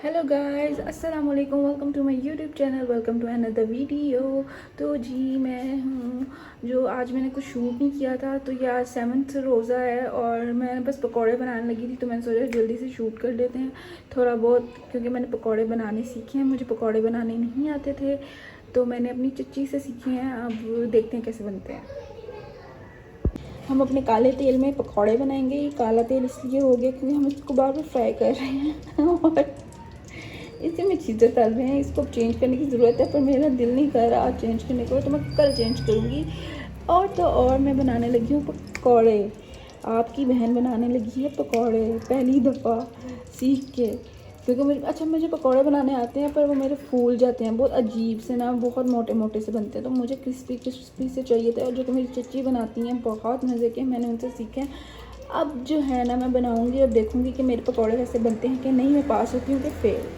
Hello guys, अस्सलाम वालेकुम। Welcome to my YouTube channel, welcome to another video. तो जी मैं हूँ जो आज मैंने कुछ शूट नहीं किया था, तो ये आज 7th रोज़ा है और मैं बस पकौड़े बनाने लगी थी। तो मैंने सोचा जल्दी से शूट कर लेते हैं थोड़ा बहुत, क्योंकि मैंने पकौड़े बनाने सीखे हैं। मुझे पकौड़े बनाने नहीं आते थे, तो मैंने अपनी चच्ची से सीखे हैं। अब देखते हैं कैसे बनते हैं। हम अपने काले तेल में पकौड़े बनाएंगे। ये काला तेल इसलिए हो गया क्योंकि हम इसको बार बार फ्राई कर रहे हैं और इसी में चीज़ें तल रहे हैं। इसको चेंज करने की ज़रूरत है, पर मेरा दिल नहीं कर रहा आज चेंज करने को, तो मैं कल चेंज करूँगी। और तो और मैं बनाने लगी हूँ पकौड़े। आपकी बहन बनाने लगी है पकौड़े पहली दफ़ा सीख के, क्योंकि मुझे पकौड़े बनाने आते हैं, पर वो मेरे फूल जाते हैं बहुत अजीब से ना, बहुत मोटे मोटे से बनते हैं। तो मुझे क्रिस्पी क्रिस्पी से चाहिए थे, और जो कि मेरी चच्ची बनाती हैं बहुत मज़े के, मैंने उनसे सीखे हैं। अब जो है ना मैं बनाऊँगी, अब देखूँगी कि मेरे पकौड़े कैसे बनते हैं कि नहीं, मैं पास होती हूँ कि फेल।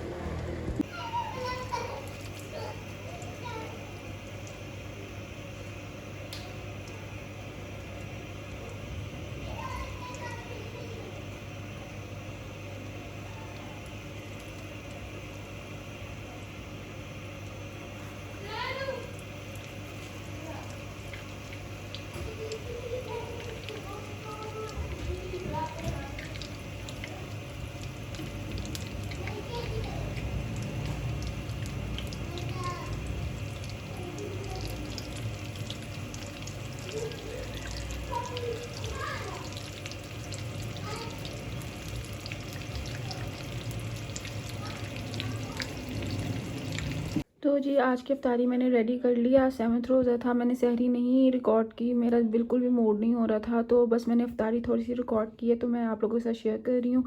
तो जी आज की अफ्तारी मैंने रेडी कर लिया। 7th रोज़ा था, मैंने सहरी नहीं रिकॉर्ड की, मेरा बिल्कुल भी मूड नहीं हो रहा था, तो बस मैंने अफ्तारी थोड़ी सी रिकॉर्ड की है, तो मैं आप लोगों के साथ शेयर कर रही हूँ।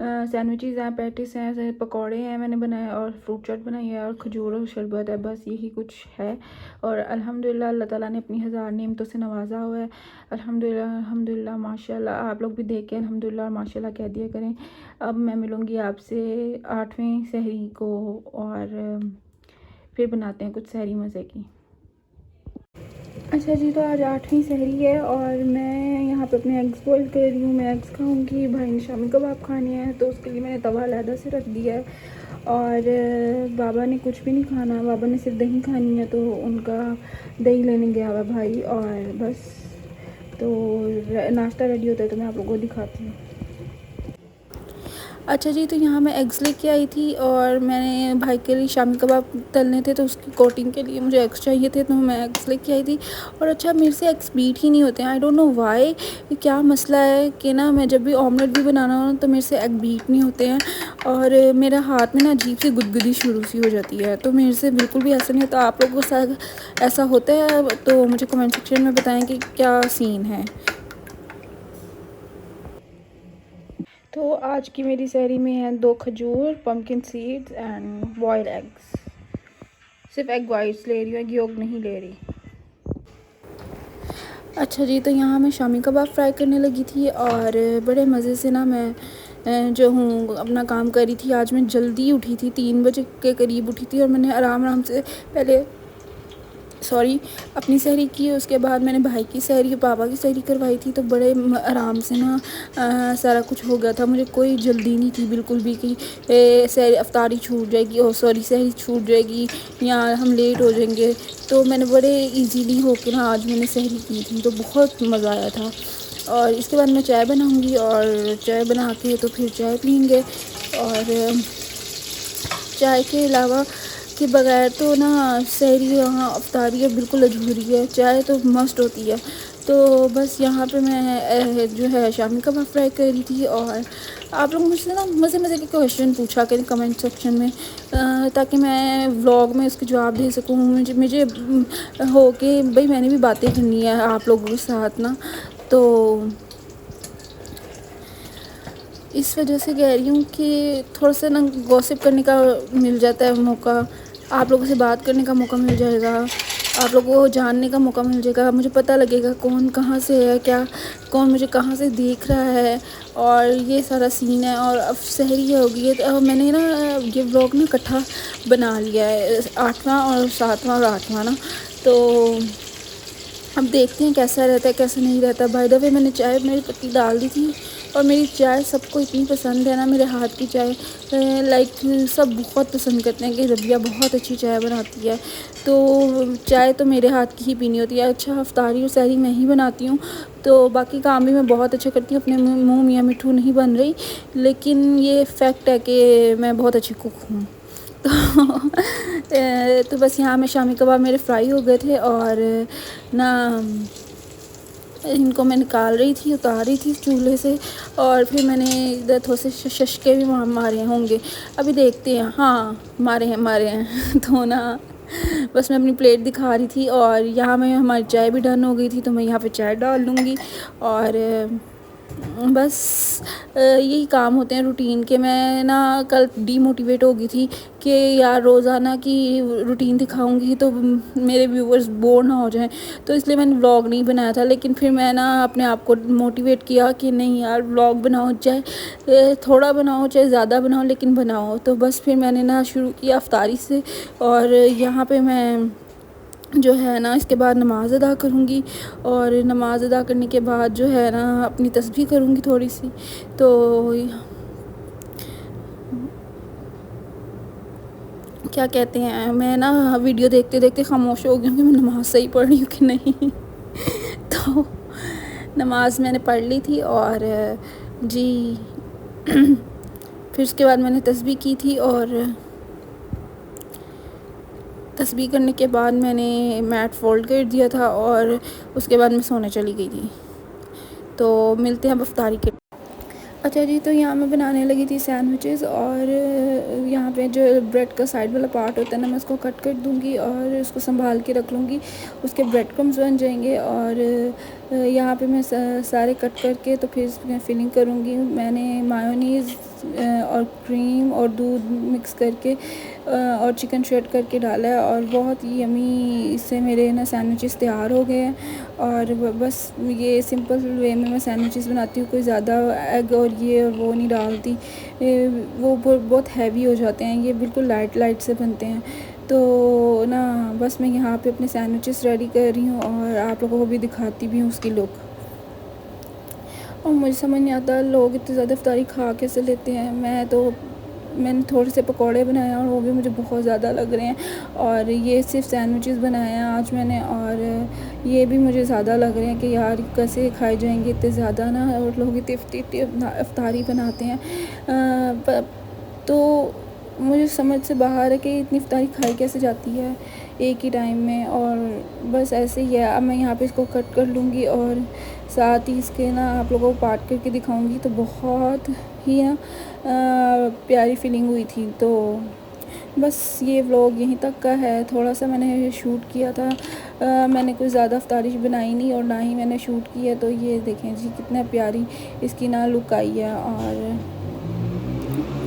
सैंडविचेज़ हैं, पैटिस हैं, पकौड़े हैं मैंने बनाए, और फ्रूट चाट बनाई है, और खजूर और शरबत है, बस यही कुछ है। और अल्हम्दुलिल्लाह अल्लाह ताला ने अपनी हज़ार नेमतों से नवाजा हुआ है। अल्हम्दुलिल्लाह अल्हम्दुलिल्लाह माशाल्लाह। आप लोग भी देख के अल्हम्दुलिल्लाह माशाल्लाह कह दिया करें। अब मैं मिलूँगी आपसे 8वीं सहरी को, और फिर बनाते हैं कुछ सहरी मज़े की। अच्छा जी, तो आज 8वीं सहरी है और मैं यहाँ पे अपने एग्स बॉईल कर रही हूँ। मैं एग्स खाऊंगी, भाई ने शामी कबाब खाने हैं, तो उसके लिए मैंने तवा अलहदा से रख दिया है। और बाबा ने कुछ भी नहीं खाना, बाबा ने सिर्फ दही खानी है, तो उनका दही लेने गया हुआ भाई। और बस तो नाश्ता रेडी होता है, तो मैं आप लोगों को दिखाती हूँ। अच्छा जी, तो यहाँ मैं एग्स लेके आई थी, और मैंने भाई के लिए शामी कबाब तलने थे, तो उसकी कोटिंग के लिए मुझे एग्स चाहिए थे, तो मैं एग्स लेके आई थी। और अच्छा, मेरे से एग्स बीट ही नहीं होते हैं, आई डोंट नो वाई, क्या मसला है कि ना मैं जब भी ऑमलेट भी बनाना हो तो मेरे से एग बीट नहीं होते हैं, और मेरा हाथ में ना अजीब सी गुदगुदी शुरू सी हो जाती है, तो मेरे से बिल्कुल भी ऐसा नहीं होता। आप लोगों के साथ ऐसा होता है तो मुझे कमेंट सेक्शन में बताएँ कि क्या सीन है। तो आज की मेरी सहरी में है 2 खजूर, pumpkin seeds and boil eggs. सिर्फ एग वाइट्स ले रही हूँ, एग योग नहीं ले रही। अच्छा जी, तो यहाँ मैं शामी कबाब फ्राई करने लगी थी, और बड़े मज़े से ना मैं जो हूँ अपना काम कर रही थी। आज मैं जल्दी उठी थी, 3 बजे के करीब उठी थी, और मैंने आराम आराम से पहले अपनी सहरी की। उसके बाद मैंने भाई की सहरी, पापा की सहरी करवाई थी, तो बड़े आराम से ना सारा कुछ हो गया था। मुझे कोई जल्दी नहीं थी बिल्कुल भी कि सहरी अफ्तारी छूट जाएगी, और सहरी छूट जाएगी या हम लेट हो जाएंगे। तो मैंने बड़े इजीली होके ना आज मैंने सहरी की थी, तो बहुत मज़ा आया था। और इसके बाद मैं चाय बनाऊँगी, और चाय बना के तो फिर चाय पीएंगे। और चाय के अलावा के बगैर तो ना सहरी यहाँ अफ्तारी बिल्कुल अधूरी है, चाय तो मस्ट होती है। तो बस यहाँ पे मैं जो है शामी कबाब फ्राई कर रही थी। और आप लोग मुझसे ना मज़े मज़े के क्वेश्चन पूछा करें कमेंट सेक्शन में, ताकि मैं व्लॉग में उसके जवाब दे सकूँ। मुझे हो के भाई मैंने भी बातें करनी है आप लोगों के साथ ना, तो इस वजह से कह रही हूँ कि थोड़ा सा ना गॉसिप करने का मिल जाता है मौका, आप लोगों से बात करने का मौका मिल जाएगा, आप लोगों को जानने का मौका मिल जाएगा, मुझे पता लगेगा कौन कहाँ से है, क्या कौन मुझे कहाँ से देख रहा है, और ये सारा सीन है। और अब सहरी होगी है, तो मैंने ना ये व्लॉग ना इकट्ठा बना लिया है, 8वां और 7वां और 8वां ना, तो अब देखते हैं कैसा रहता है कैसा नहीं रहता। बाय द वे मैंने चाय मेरी पत्ती डाल दी थी, और मेरी चाय सबको इतनी पसंद है ना, मेरे हाथ की चाय लाइक सब बहुत पसंद करते हैं कि रबिया बहुत अच्छी चाय बनाती है। तो चाय तो मेरे हाथ की ही पीनी होती है। अच्छा, इफ्तारी और सहरी मैं ही बनाती हूँ, तो बाकी काम भी मैं बहुत अच्छा करती हूँ। अपने मुँह मियाँ मिठू नहीं बन रही, लेकिन ये फैक्ट है कि मैं बहुत अच्छी कुक हूँ। तो बस यहाँ में शामी कबाब मेरे फ्राई हो गए थे और ना इनको मैं निकाल रही थी, उतार रही थी चूल्हे से। और फिर मैंने इधर थोड़े से शशके भी मारे होंगे, अभी देखते हैं। हाँ, मारे हैं तो ना बस मैं अपनी प्लेट दिखा रही थी और यहाँ में हमारी चाय भी डन हो गई थी, तो मैं यहाँ पे चाय डाल दूँगी। और बस यही काम होते हैं रूटीन के। मैं ना कल डीमोटिवेट हो गई थी कि यार रोज़ाना की रूटीन दिखाऊंगी तो मेरे व्यूवर्स बोर ना हो जाएं, तो इसलिए मैंने व्लॉग नहीं बनाया था। लेकिन फिर मैं ना अपने आप को मोटिवेट किया कि नहीं यार, व्लॉग बनाओ, चाहे थोड़ा बनाओ चाहे ज़्यादा बनाओ, लेकिन बनाओ। तो बस फिर मैंने ना शुरू किया अफ्तारी से। और यहाँ पे मैं जो है ना इसके बाद नमाज़ अदा करूँगी, और नमाज़ अदा करने के बाद जो है ना अपनी तस्बीह करूँगी थोड़ी सी। तो क्या कहते हैं, मैं ना वीडियो देखते देखते खामोश हो गई हूँ कि मैं नमाज़ सही पढ़ रही हूँ कि नहीं। तो नमाज़ मैंने पढ़ ली थी और जी फिर उसके बाद मैंने तस्बीह की थी, और तस्बीह करने के बाद मैंने मैट फ़ोल्ड कर दिया था और उसके बाद मैं सोने चली गई थी। तो मिलते हैं अब इफ्तारी के। अच्छा जी, तो यहाँ मैं बनाने लगी थी सैंडविचेस, और यहाँ पे जो ब्रेड का साइड वाला पार्ट होता है ना, मैं उसको कट कर दूँगी और उसको संभाल के रख लूँगी। उसके ब्रेड क्रम्स बन जाएंगे। और यहाँ पे मैं सारे कट करके तो फिर इसमें फिलिंग करूँगी। मैंने मायोनीज़ और क्रीम और दूध मिक्स करके और चिकन श्रेड करके डाला है, और बहुत ही यमी इससे मेरे ना सैंडविचेस तैयार हो गए हैं। और बस ये सिंपल वे में मैं सैंडविचेस बनाती हूँ, कोई ज़्यादा एग और ये और वो नहीं डालती। वो बहुत हैवी हो जाते हैं, ये बिल्कुल लाइट से बनते हैं। तो ना बस मैं यहाँ पे अपने सैंडविचेस रेडी कर रही हूँ और आप लोगों को भी दिखाती भी हूँ उसकी लुक। और मुझे समझ नहीं आता लोग इतनी ज़्यादा इफ्तारी खा कैसे लेते हैं। मैंने थोड़े से पकौड़े बनाए और वो भी मुझे बहुत ज़्यादा लग रहे हैं। और ये सिर्फ सैंडविचेस बनाए हैं आज मैंने, और ये भी मुझे ज़्यादा लग रहे हैं कि यार कैसे खाए जाएंगे इतने ज़्यादा ना। और लोग इतनी इफ्तारी बनाते हैं, तो मुझे समझ से बाहर है कि इतनी इफ्तारी खाई कैसे जाती है एक ही टाइम में। और बस ऐसे ही है। अब मैं यहाँ पे इसको कट कर लूँगी और साथ ही इसके ना आप लोगों को काट करके दिखाऊंगी। तो बहुत ही ना प्यारी फीलिंग हुई थी। तो बस ये व्लॉग यहीं तक का है। थोड़ा सा मैंने शूट किया था, मैंने कुछ ज़्यादा इफ्तारी बनाई नहीं और ना ही मैंने शूट की है। तो ये देखें जी कितना प्यारी इसकी ना लुक आई है। और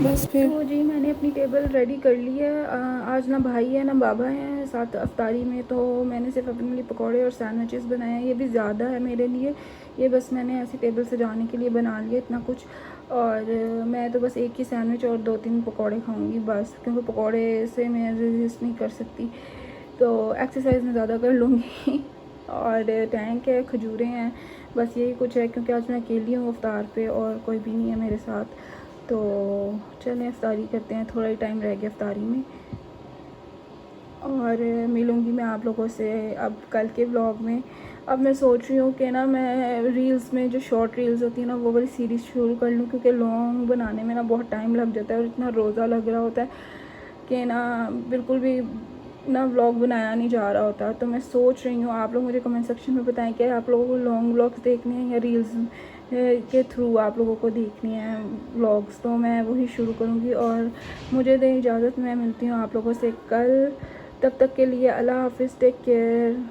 बस फिर तो जी मैंने अपनी टेबल रेडी कर ली है। आज ना भाई है ना बाबा हैं साथ इफ्तारी में, तो मैंने सिर्फ अपने लिए पकौड़े और सैंडविचेस बनाए हैं। ये भी ज़्यादा है मेरे लिए, ये बस मैंने ऐसी टेबल से जाने के लिए बना लिया इतना कुछ। और मैं तो बस एक ही सैंडविच और 2-3 पकौड़े खाऊंगी बस, क्योंकि पकौड़े से मैं रेजिस्ट नहीं कर सकती। तो एक्सरसाइज में ज़्यादा कर लूँगी। और टैंक है, खजूरें हैं, बस यही कुछ है, क्योंकि आज मैं अकेली हूँ इफ्तार पे और कोई भी नहीं है मेरे साथ। तो चलें इफ्तारी करते हैं, थोड़ा ही टाइम रह गया इफ्तारी में। और मिलूँगी मैं आप लोगों से अब कल के व्लॉग में। अब मैं सोच रही हूँ कि ना मैं रील्स में जो शॉर्ट रील्स होती है ना वो वाली सीरीज़ शुरू कर लूँ, क्योंकि लॉन्ग बनाने में ना बहुत टाइम लग जाता है और इतना रोज़ा लग रहा होता है कि ना बिल्कुल भी ना व्लॉग बनाया नहीं जा रहा होता। तो मैं सोच रही हूँ, आप लोग मुझे कमेंट सेक्शन में बताएं कि आप लोगों को लॉन्ग व्लॉग्स देखने हैं या रील्स के थ्रू आप लोगों को देखनी है व्लॉग्स। तो मैं वही शुरू करूँगी। और मुझे दें इजाज़त, मैं मिलती हूँ आप लोगों से कल। तब तक के लिए अल्लाह हाफ़िज़, टेक केयर।